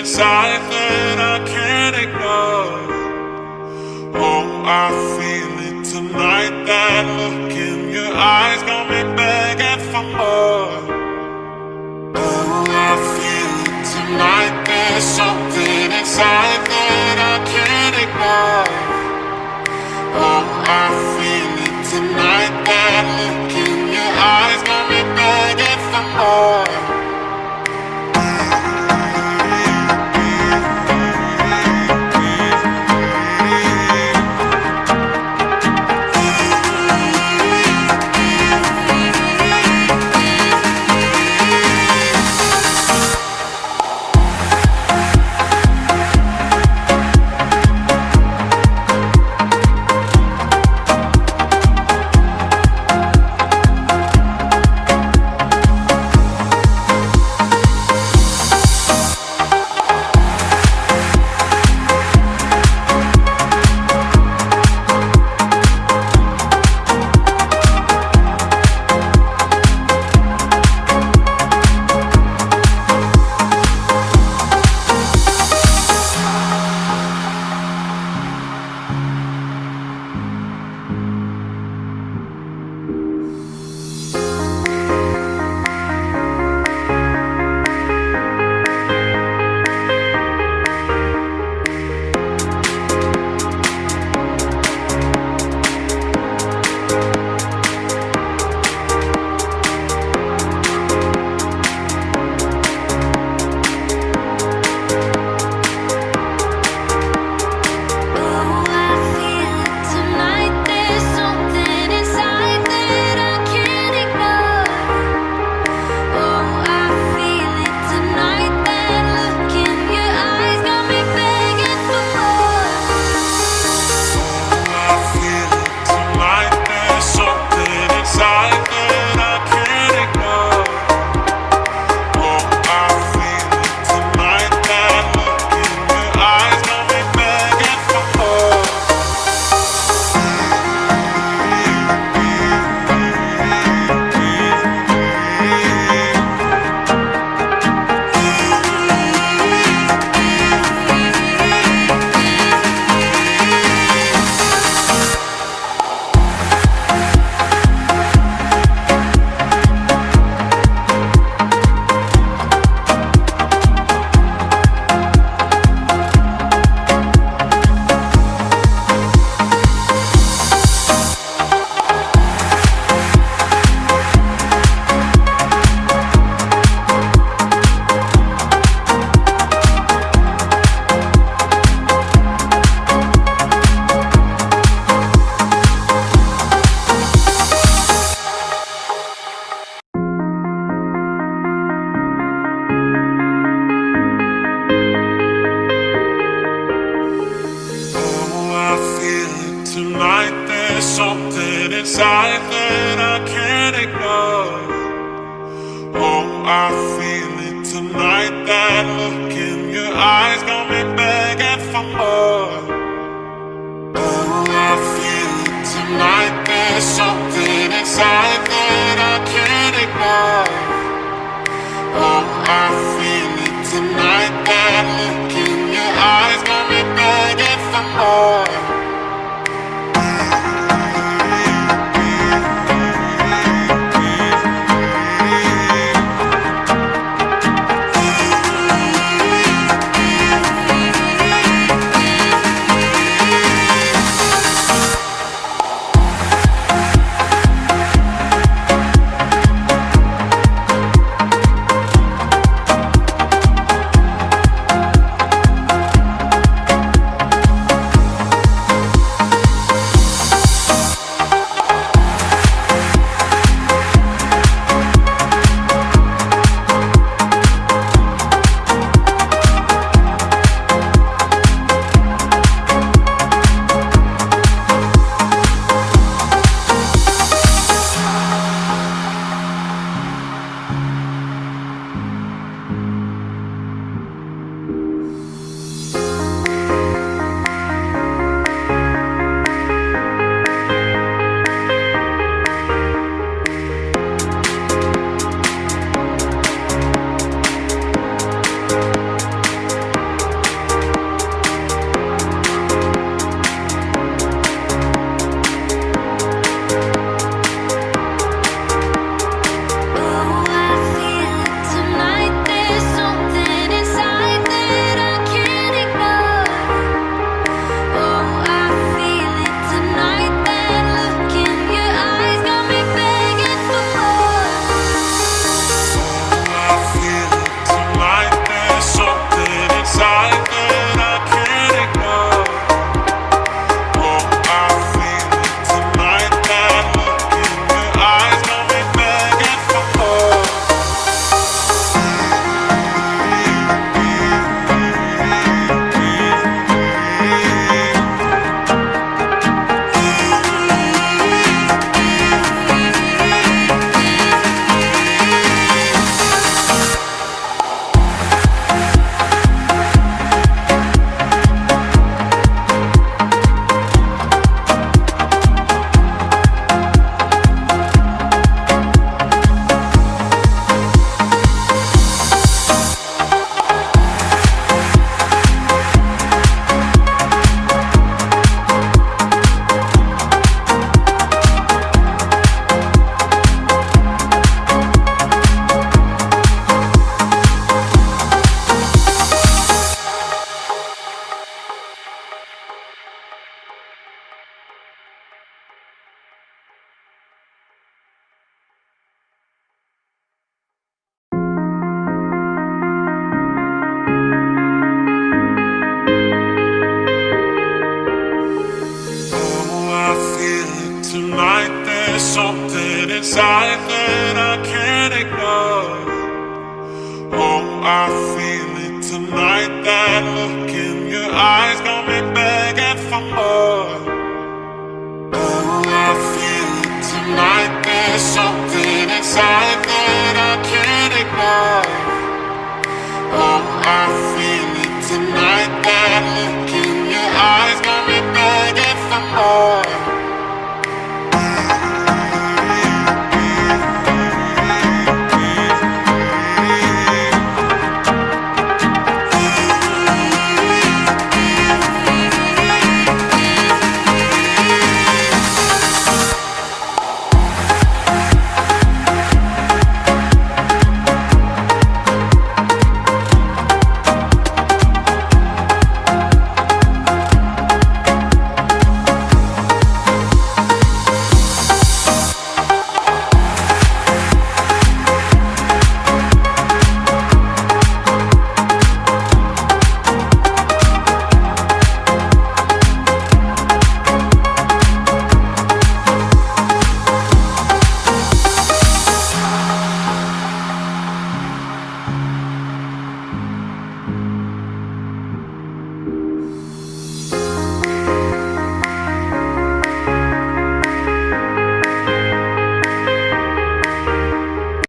inside that I can't ignore. Oh, I feel it tonight. That look in your eyes got me begging for more. Oh, I feel it tonight. There's something inside that I can't ignore. Oh, I feel it tonight. That look in your eyes got me begging for more. Tonight there's something inside that I can't ignore. Oh, I feel it tonight. That look in your eyes got me begging for more. Oh, I feel it tonight. There's something inside that I can't ignore. Oh, I feel it tonight. That look in your eyes got me begging for more. tonight. There's something inside that I can't ignore. Oh, I feel it tonight. That look in your eyes gon' make